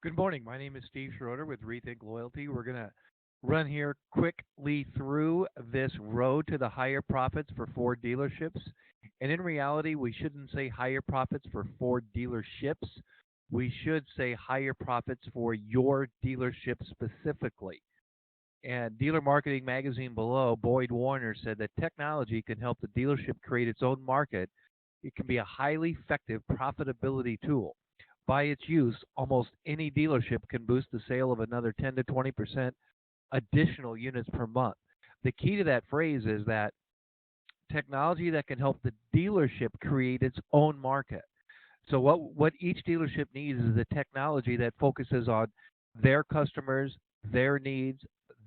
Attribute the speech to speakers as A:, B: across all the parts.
A: Good morning. My name is Steve Schroeder with Rethink Loyalty. We're going to run here quickly through this road to the higher profits for Ford dealerships. And in reality, we shouldn't say higher profits for Ford dealerships. We should say higher profits for your dealership specifically. And Dealer Marketing Magazine below, Boyd Warner said that technology can help the dealership create its own market. It can be a highly effective profitability tool. By its use, almost any dealership can boost the sale of another 10 to 20% additional units per month. The key to that phrase is that technology that can help the dealership create its own market. So what each dealership needs is the technology that focuses on their customers, their needs,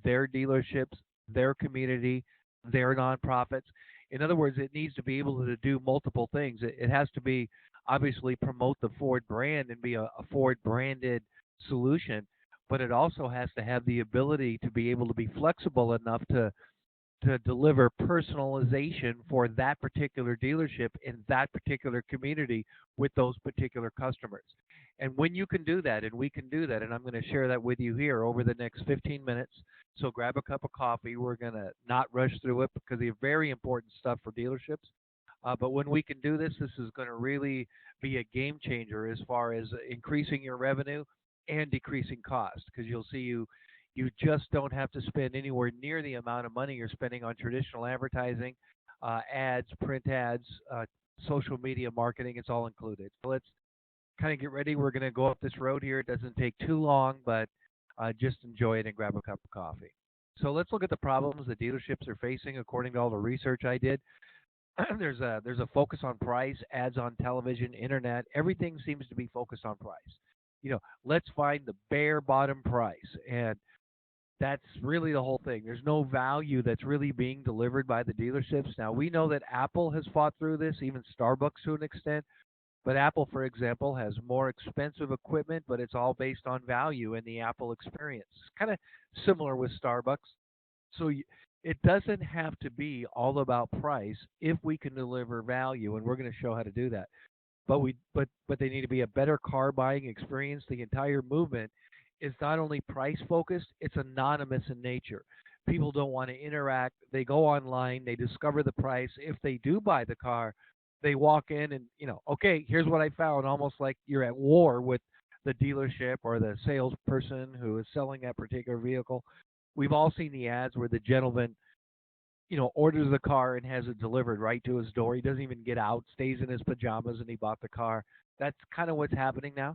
A: their dealerships, their community, their nonprofits. In other words, it needs to be able to do multiple things. It has to be obviously promote the Ford brand and be a Ford branded solution, but it also has to have the ability to be able to be flexible enough to deliver personalization for that particular dealership in that particular community with those particular customers. And when you can do that, and we can do that, and I'm going to share that with you here over the next 15 minutes. So grab a cup of coffee. We're going to not rush through it because it's very important stuff for dealerships. But when we can do this, this is going to really be a game changer as far as increasing your revenue and decreasing cost because you'll see you just don't have to spend anywhere near the amount of money you're spending on traditional advertising, ads, print ads, social media marketing. It's all included. So let's kind of get ready. We're going to go up this road here. It doesn't take too long, but just enjoy it and grab a cup of coffee. So let's look at the problems the dealerships are facing according to all the research I did. There's a focus on price, ads on television, internet. Everything seems to be focused on price. Let's find the bare bottom price, and that's really the whole thing. There's no value that's really being delivered by the dealerships. Now, we know that Apple has fought through this, even Starbucks to an extent. But Apple, for example, has more expensive equipment, but it's all based on value and the Apple experience. It's kind of similar with Starbucks. So it doesn't have to be all about price if we can deliver value, and we're going to show how to do that. But they need to be a better car buying experience. The entire movement is not only price focused, it's anonymous in nature. People don't want to interact. They go online, they discover the price. If they do buy the car, they walk in and, okay, here's what I found, almost like you're at war with the dealership or the salesperson who is selling that particular vehicle. We've all seen the ads where the gentleman orders the car and has it delivered right to his door. He doesn't even get out, stays in his pajamas, and he bought the car. That's kind of what's happening now.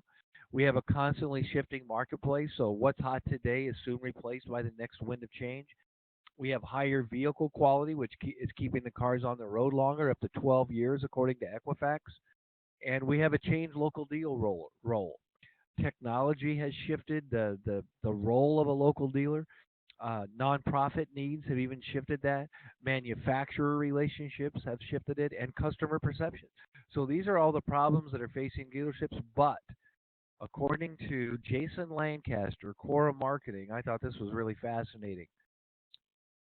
A: We have a constantly shifting marketplace, so what's hot today is soon replaced by the next wind of change. We have higher vehicle quality, which is keeping the cars on the road longer, up to 12 years, according to Equifax. And we have a changed local deal role. Technology has shifted the role of a local dealer. Nonprofit needs have even shifted that. Manufacturer relationships have shifted it, and customer perception. So these are all the problems that are facing dealerships. But according to Jason Lancaster, Quora Marketing, I thought this was really fascinating.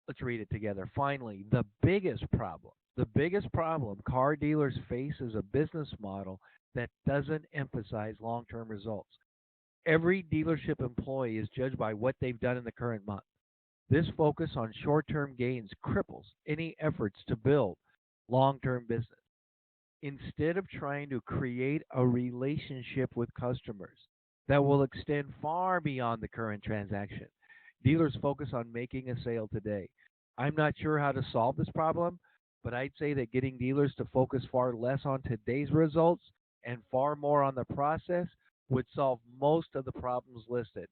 A: Let's read it together. Finally, the biggest problem car dealers face is a business model that doesn't emphasize long term results. Every dealership employee is judged by what they've done in the current month. This focus on short term gains cripples any efforts to build long term business. Instead of trying to create a relationship with customers that will extend far beyond the current transaction, dealers focus on making a sale today. I'm not sure how to solve this problem, but I'd say that getting dealers to focus far less on today's results and far more on the process would solve most of the problems listed.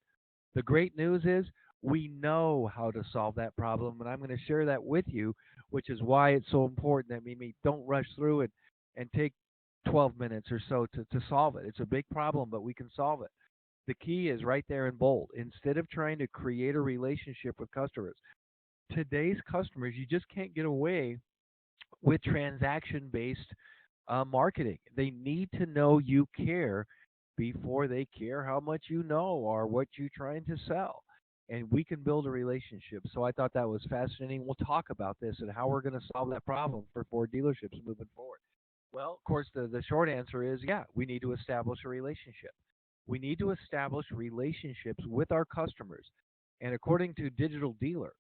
A: The great news is we know how to solve that problem, and I'm going to share that with you, which is why it's so important that we don't rush through it and take 12 minutes or so to solve it. It's a big problem, but we can solve it. The key is right there in bold. Instead of trying to create a relationship with customers, today's customers, you just can't get away with transaction based marketing. They need to know you care before they care how much you know or what you're trying to sell. And we can build a relationship. So I thought that was fascinating. We'll talk about this and how we're going to solve that problem for Ford dealerships moving forward. Well, of course, the short answer is yeah, we need to establish a relationship. We need to establish relationships with our customers. And according to Digital Dealer,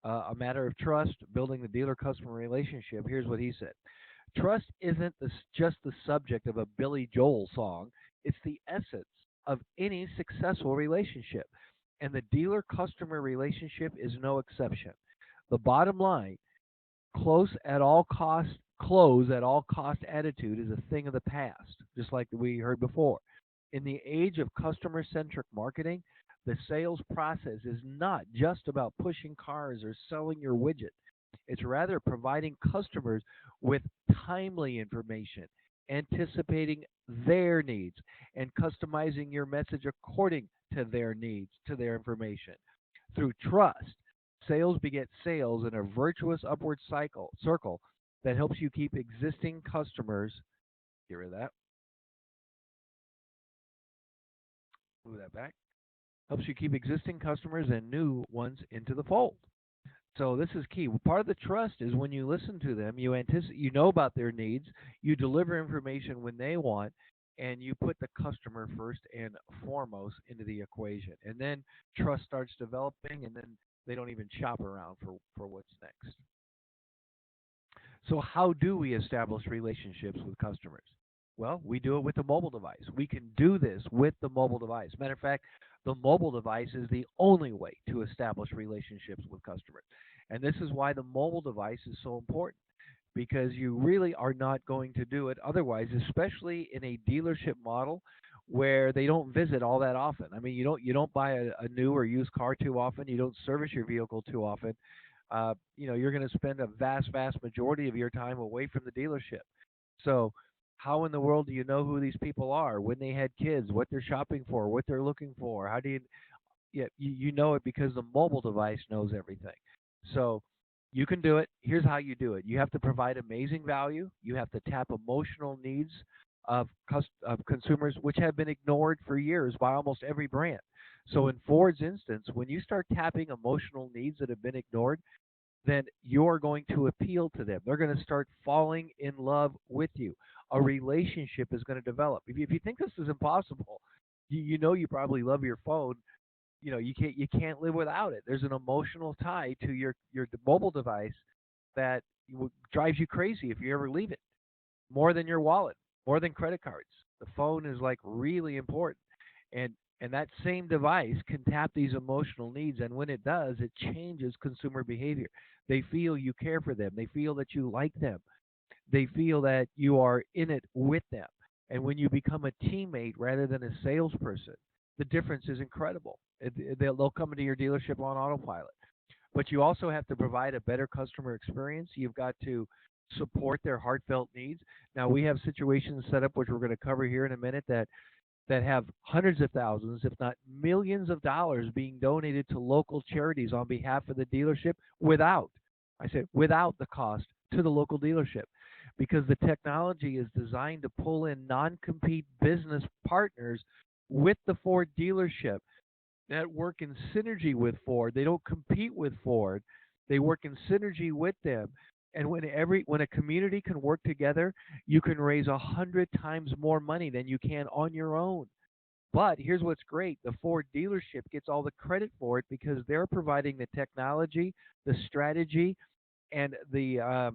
A: A Matter of Trust, Building the Dealer Customer Relationship, here's what he said. Trust isn't just the subject of a Billy Joel song, it's the essence of any successful relationship. And the dealer customer relationship is no exception. The bottom line, close at all cost close at all cost attitude is a thing of the past, just like we heard before. In the age of customer centric marketing, the sales process is not just about pushing cars or selling your widget. It's rather providing customers with timely information, anticipating their needs, and customizing your message according to their needs, to their information. Through trust, sales beget sales in a virtuous upward circle that helps you keep existing customers. Get rid of that. Move that back. Helps you keep existing customers and new ones into the fold. So this is key. Part of the trust is when you listen to them, you know about their needs, you deliver information when they want, and you put the customer first and foremost into the equation. And then trust starts developing, and then they don't even shop around for what's next. So how do we establish relationships with customers? Well, we do it with the mobile device. We can do this with the mobile device. Matter of fact, the mobile device is the only way to establish relationships with customers. And this is why the mobile device is so important, because you really are not going to do it otherwise, especially in a dealership model where they don't visit all that often. I mean, you don't buy a new or used car too often. You don't service your vehicle too often. You're going to spend a vast majority of your time away from the dealership. So, how in the world do you know who these people are, when they had kids, what they're shopping for, what they're looking for? How do you? Yeah, you know it because the mobile device knows everything. So, you can do it. Here's how you do it. You have to provide amazing value. You have to tap emotional needs of consumers, which have been ignored for years by almost every brand. So, in Ford's instance, when you start tapping emotional needs that have been ignored, then you're going to appeal to them. They're going to start falling in love with you. A relationship is going to develop. If you think this is impossible, you know you probably love your phone. You can't live without it. There's an emotional tie to your mobile device that drives you crazy if you ever leave it. More than your wallet, more than credit cards. The phone is like really important, and that same device can tap these emotional needs, and when it does, it changes consumer behavior. They feel you care for them. They feel that you like them. They feel that you are in it with them. And when you become a teammate rather than a salesperson, the difference is incredible. They'll come into your dealership on autopilot. But you also have to provide a better customer experience. You've got to support their heartfelt needs. Now, we have situations set up, which we're going to cover here in a minute, that have hundreds of thousands, if not millions of dollars being donated to local charities on behalf of the dealership without the cost to the local dealership, because the technology is designed to pull in non-compete business partners with the Ford dealership that work in synergy with Ford. They don't compete with Ford. They work in synergy with them. And when a community can work together, you can raise 100 times more money than you can on your own. But here's what's great: the Ford dealership gets all the credit for it because they're providing the technology, the strategy, and the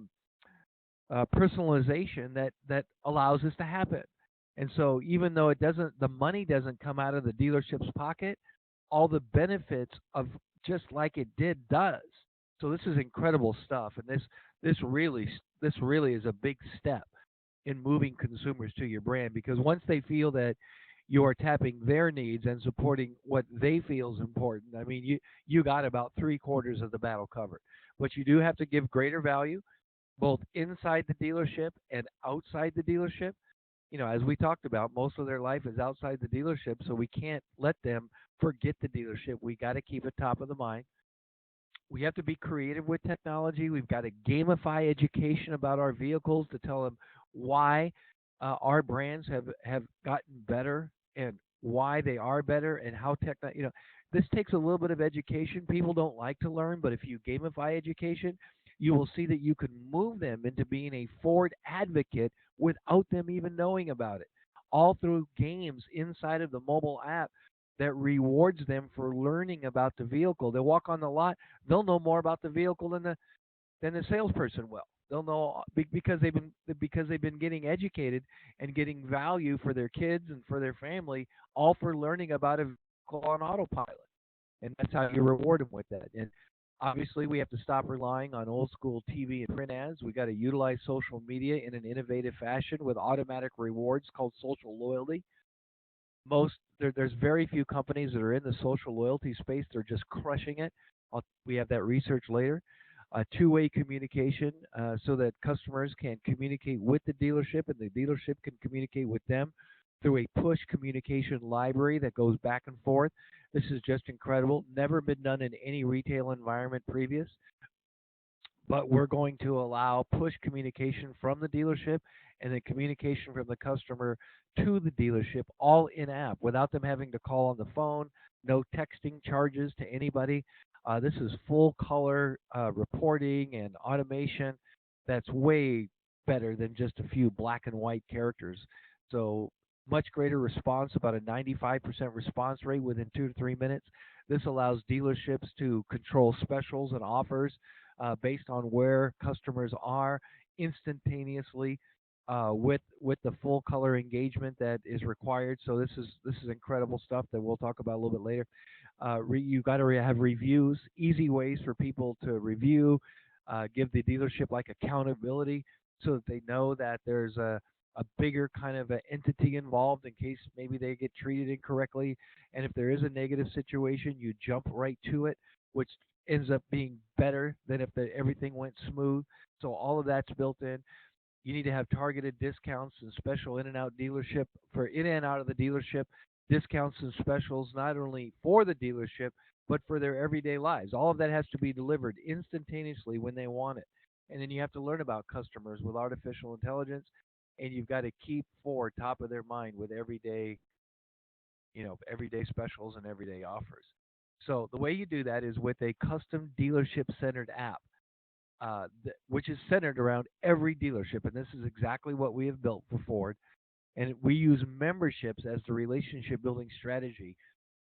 A: personalization that allows this to happen. And so, even though the money doesn't come out of the dealership's pocket, all the benefits of just like it did does. So this is incredible stuff, and this really is a big step in moving consumers to your brand, because once they feel that you are tapping their needs and supporting what they feel is important, I mean, you got about three-quarters of the battle covered. But you do have to give greater value both inside the dealership and outside the dealership. As we talked about, most of their life is outside the dealership, so we can't let them forget the dealership. We got to keep it top of the mind. We have to be creative with technology. We've got to gamify education about our vehicles to tell them why our brands have gotten better and why they are better and how this takes a little bit of education. People don't like to learn, but if you gamify education, you will see that you can move them into being a Ford advocate without them even knowing about it. all through games inside of the mobile app that rewards them for learning about the vehicle. They'll walk on the lot, they'll know more about the vehicle than the salesperson will. They'll know because they've been getting educated and getting value for their kids and for their family, all for learning about a vehicle on autopilot. And that's how you reward them with that. And obviously, we have to stop relying on old school TV and print ads. We got to utilize social media in an innovative fashion with automatic rewards called social loyalty. There's very few companies that are in the social loyalty space. They're just crushing it. We have that research later. Two-way communication so that customers can communicate with the dealership and the dealership can communicate with them through a push communication library that goes back and forth. This is just incredible. Never been done in any retail environment previous, but we're going to allow push communication from the dealership and then communication from the customer to the dealership all in app without them having to call on the phone, no texting charges to anybody. This is full color reporting and automation that's way better than just a few black and white characters. So much greater response, about a 95% response rate within 2 to 3 minutes. This allows dealerships to control specials and offers based on where customers are instantaneously with the full color engagement that is required. So this is incredible stuff that we'll talk about a little bit later. You got to have reviews, easy ways for people to review, give the dealership like accountability so that they know that there's a bigger kind of a entity involved in case maybe they get treated incorrectly. And if there is a negative situation, you jump right to it, which ends up being better than if everything went smooth. So all of that's built in. You need to have targeted discounts and special in and out dealership for in and out of the dealership, discounts and specials not only for the dealership but for their everyday lives. All of that has to be delivered instantaneously when they want it. And then you have to learn about customers with artificial intelligence, and you've got to keep Ford top of their mind with everyday specials and everyday offers. So the way you do that is with a custom dealership centered app which is centered around every dealership. And this is exactly what we have built for Ford. And we use memberships as the relationship building strategy.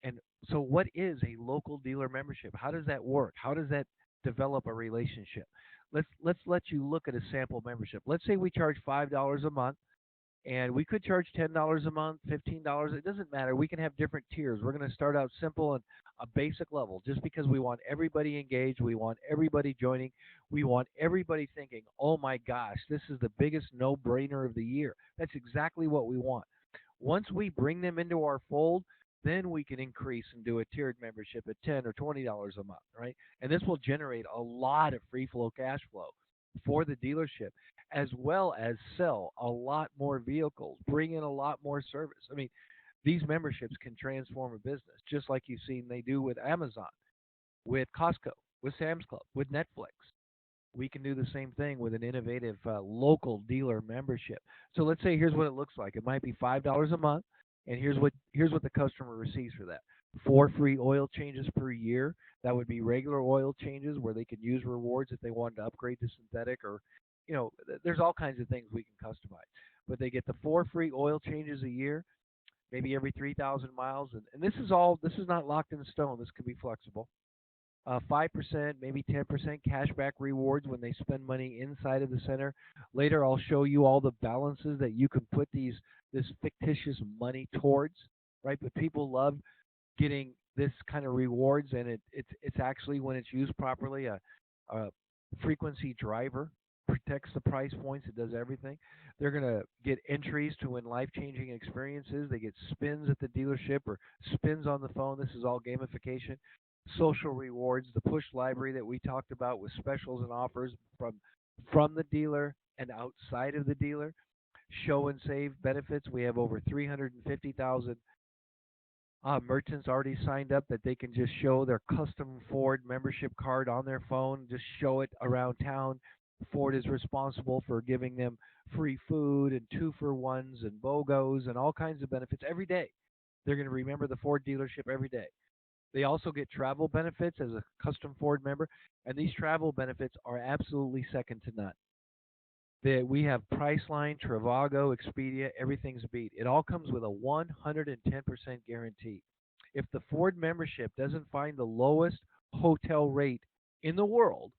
A: And so, what is a local dealer membership? How does that work? How does that develop a relationship? Let's let you look at a sample membership. Let's say we charge $5 a month and we could charge $10 a month, $15. It doesn't matter. We can have different tiers. We're going to start out simple and a basic level just because we want everybody engaged. We want everybody joining. We want everybody thinking, oh my gosh, this is the biggest no brainer of the year. That's exactly what we want. Once we bring them into our fold, then we can increase and do a tiered membership at $10 or $20 a month, right? And this will generate a lot of free flow cash flow for the dealership, as well as sell a lot more vehicles, bring in a lot more service. I mean, these memberships can transform a business, just like you've seen they do with Amazon, with Costco, with Sam's Club, with Netflix. We can do the same thing with an innovative local dealer membership. So let's say here's what it looks like. It might be $5 a month, and here's what the customer receives for that: 4 free oil changes per year. That would be regular oil changes where they can use rewards if they wanted to upgrade to synthetic, or there's all kinds of things we can customize. But they get the 4 free oil changes a year, maybe every 3,000 miles, and this is not locked in stone. This could be flexible. 5%, maybe 10% cashback rewards when they spend money inside of the center. Later, I'll show you all the balances that you can put this fictitious money towards, right? But people love getting this kind of rewards, and it's actually, when it's used properly, a frequency driver. Protects the price points. It does everything. They're going to get entries to win life-changing experiences. They get spins at the dealership or spins on the phone. This is all gamification. Social rewards, the push library that we talked about with specials and offers from the dealer and outside of the dealer. Show and save benefits. We have over 350,000 merchants already signed up that they can just show their custom Ford membership card on their phone, just show it around town. Ford is responsible for giving them free food and 2-for-1s and BOGOs and all kinds of benefits every day. They're going to remember the Ford dealership every day. They also get travel benefits as a custom Ford member, and these travel benefits are absolutely second to none. That we have Priceline, Trivago, Expedia, everything's beat. It all comes with a 110% guarantee. If the Ford membership doesn't find the lowest hotel rate in the world,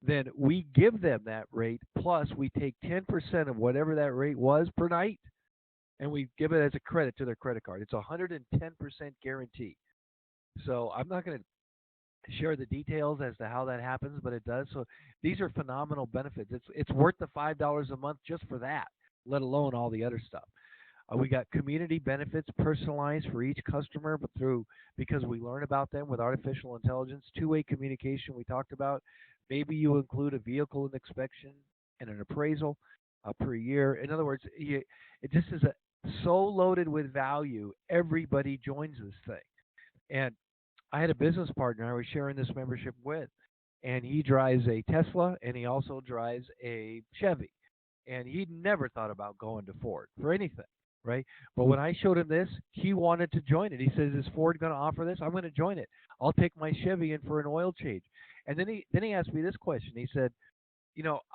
A: then we give them that rate plus we take 10% of whatever that rate was per night and we give it as a credit to their credit card. It's a 110% guarantee. So I'm not going to share the details as to how that happens, but it does. So these are phenomenal benefits. It's worth the $5 a month just for that, let alone all the other stuff. We got community benefits personalized for each customer, but through because we learn about them with artificial intelligence, two-way communication we talked about. Maybe you include a vehicle inspection and an appraisal per year. In other words, it just is so loaded with value. Everybody joins this thing, and I had a business partner I was sharing this membership with, and he drives a Tesla and he also drives a Chevy. And he'd never thought about going to Ford for anything, right? But when I showed him this, he wanted to join it. He says, "Is Ford going to offer this? I'm going to join it. I'll take my Chevy in for an oil change." And then he asked me this question. He said,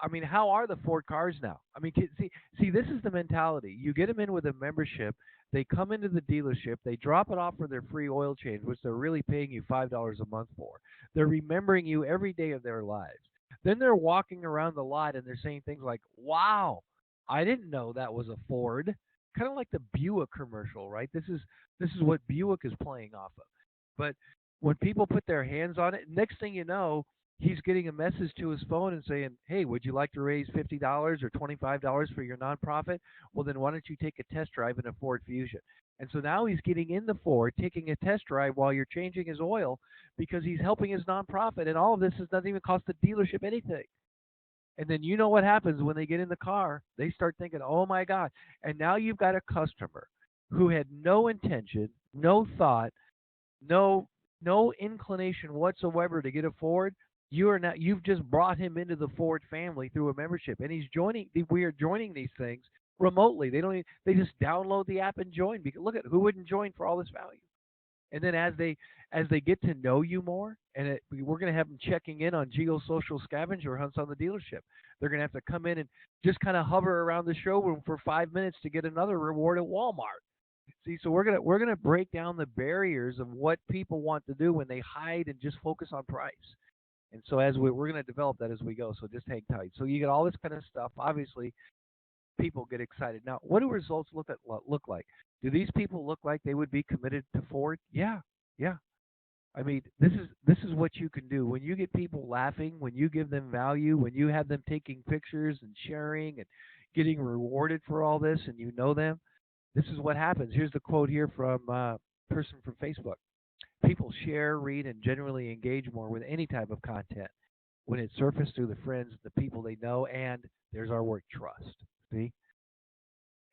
A: I mean, how are the Ford cars now? I mean, see, this is the mentality. You get them in with a membership. They come into the dealership. They drop it off for their free oil change, which they're really paying you $5 a month for. They're remembering you every day of their lives. Then they're walking around the lot and they're saying things like, "Wow, I didn't know that was a Ford." Kind of like the Buick commercial, right? This is what Buick is playing off of. But when people put their hands on it, next thing you know, he's getting a message to his phone and saying, "Hey, would you like to raise $50 or $25 for your nonprofit? Well, then why don't you take a test drive in a Ford Fusion?" And so now he's getting in the Ford, taking a test drive while you're changing his oil because he's helping his nonprofit. And all of this doesn't even cost the dealership anything. And then you know what happens when they get in the car? They start thinking, "Oh my God." And now you've got a customer who had no intention, no thought, no no inclination whatsoever to get a Ford. You've just brought him into the Ford family through a membership, and he's joining. We are joining these things remotely. They just download the app and join. Because look at who wouldn't join for all this value. And then as they get to know you more, and we're going to have them checking in on geosocial scavenger hunts on the dealership. They're going to have to come in and just kind of hover around the showroom for 5 minutes to get another reward at Walmart. See, so we're gonna break down the barriers of what people want to do when they hide and just focus on price. And so as we're going to develop that as we go. So just hang tight. So you get all this kind of stuff. Obviously, people get excited. Now, what do results look like? Do these people look like they would be committed to Ford? Yeah, yeah. I mean, this is what you can do when you get people laughing, when you give them value, when you have them taking pictures and sharing and getting rewarded for all this, and you know them. This is what happens. Here's the quote here from a person from Facebook. People share, read, and generally engage more with any type of content when it's surfaced through the friends, the people they know, and there's our word trust. See?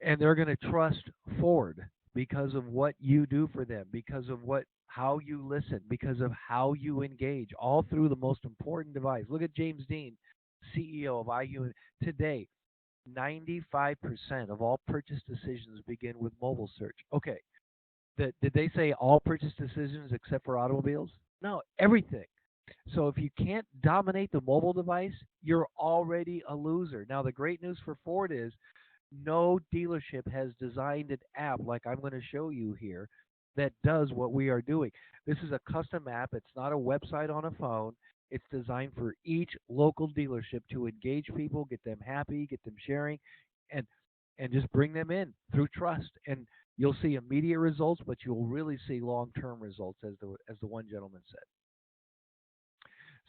A: And they're going to trust Ford because of what you do for them, because of how you listen, because of how you engage, all through the most important device. Look at James Dean, CEO of IU today. 95% of all purchase decisions begin with mobile search. Okay, did they say all purchase decisions except for automobiles? No, everything. So if you can't dominate the mobile device, you're already a loser. Now the great news for Ford is no dealership has designed an app like I'm going to show you here that does what we are doing. This is a custom app. It's not a website on a phone. It's designed for each local dealership to engage people, get them happy, get them sharing, and just bring them in through trust. And you'll see immediate results, but you'll really see long-term results, as the one gentleman said.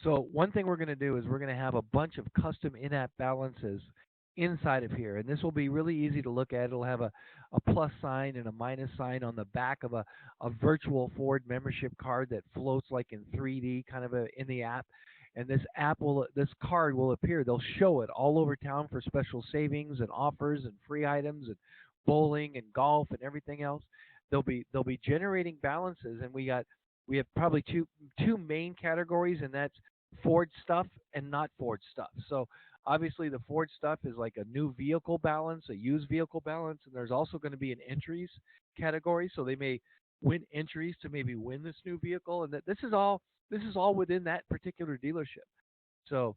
A: So one thing we're going to do is we're going to have a bunch of custom in-app balances inside of here. And this will be really easy to look at. It'll have a plus sign and a minus sign on the back of a virtual Ford membership card that floats like in 3D kind of in the app. And this card will appear. They'll show it all over town for special savings and offers and free items and bowling and golf and everything else. They'll be generating balances, and we have probably two main categories, and that's Ford stuff and not Ford stuff. So obviously the Ford stuff is like a new vehicle balance, a used vehicle balance, and there's also going to be an entries category. So they may win entries to maybe win this new vehicle, and this is all within that particular dealership. So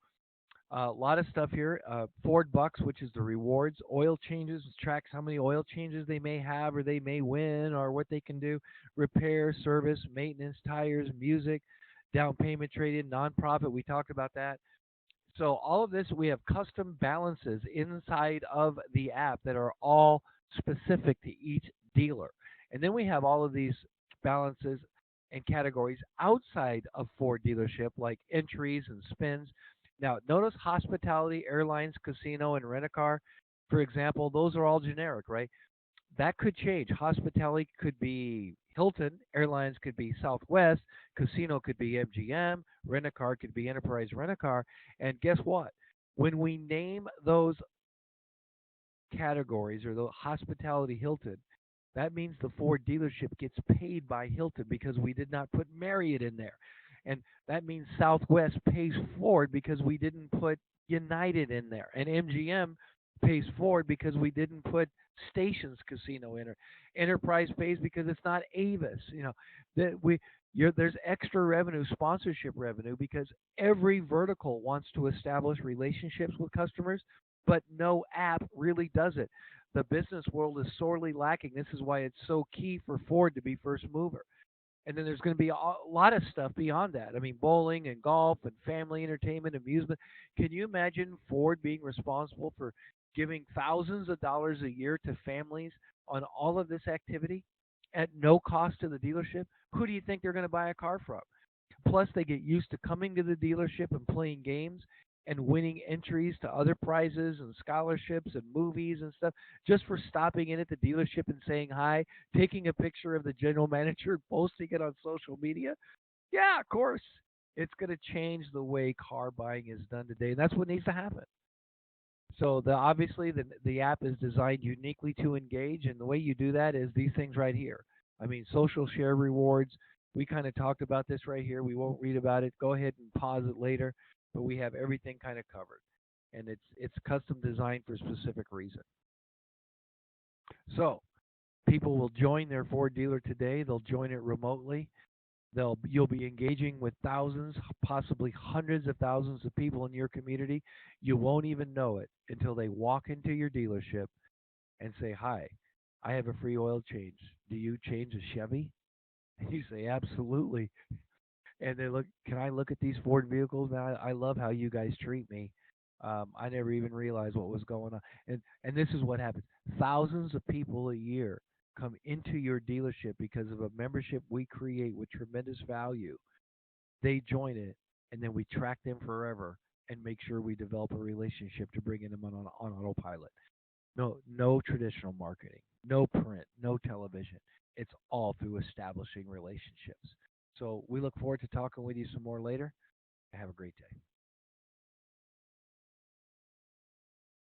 A: A lot of stuff here. Ford Bucks, which is the rewards, oil changes, tracks how many oil changes they may have or they may win or what they can do, repair, service, maintenance, tires, music, down payment trade-in, nonprofit. We talked about that. So all of this, we have custom balances inside of the app that are all specific to each dealer. And then we have all of these balances and categories outside of Ford dealership, like entries and spins. Now, notice hospitality, airlines, casino, and rent a car, for example, those are all generic, right? That could change. Hospitality could be Hilton, airlines could be Southwest, casino could be MGM, rent a car could be Enterprise Rent a Car. And guess what? When we name those categories or the hospitality Hilton, that means the Ford dealership gets paid by Hilton because we did not put Marriott in there. And that means Southwest pays Ford because we didn't put United in there. And MGM pays Ford because we didn't put Stations Casino in there. Enterprise pays because it's not Avis. That there's extra revenue, sponsorship revenue, because every vertical wants to establish relationships with customers, but no app really does it. The business world is sorely lacking. This is why it's so key for Ford to be first mover. And then there's going to be a lot of stuff beyond that. I mean, bowling and golf and family entertainment, amusement. Can you imagine Ford being responsible for giving thousands of dollars a year to families on all of this activity at no cost to the dealership? Who do you think they're going to buy a car from? Plus, they get used to coming to the dealership and playing games and winning entries to other prizes and scholarships and movies and stuff just for stopping in at the dealership and saying hi, taking a picture of the general manager, posting it on social media. Yeah, of course. It's going to change the way car buying is done today, and that's what needs to happen. So obviously the app is designed uniquely to engage, and the way you do that is these things right here. I mean, social share rewards. We kind of talked about this right here. We won't read about it. Go ahead and pause it later, but we have everything kind of covered, and it's custom designed for a specific reason. So people will join their Ford dealer today. They'll join it remotely. You'll be engaging with thousands, possibly hundreds of thousands of people in your community. You won't even know it until they walk into your dealership and say, "Hi, I have a free oil change. Do you change a Chevy?" And you say, "Absolutely." And they look, "Can I look at these Ford vehicles? Man, I love how you guys treat me. I never even realized what was going on." And this is what happens. Thousands of people a year come into your dealership because of a membership we create with tremendous value. They join it, and then we track them forever and make sure we develop a relationship to bring in them on autopilot. No traditional marketing, no print, no television. It's all through establishing relationships. So we look forward to talking with you some more later. Have a great day.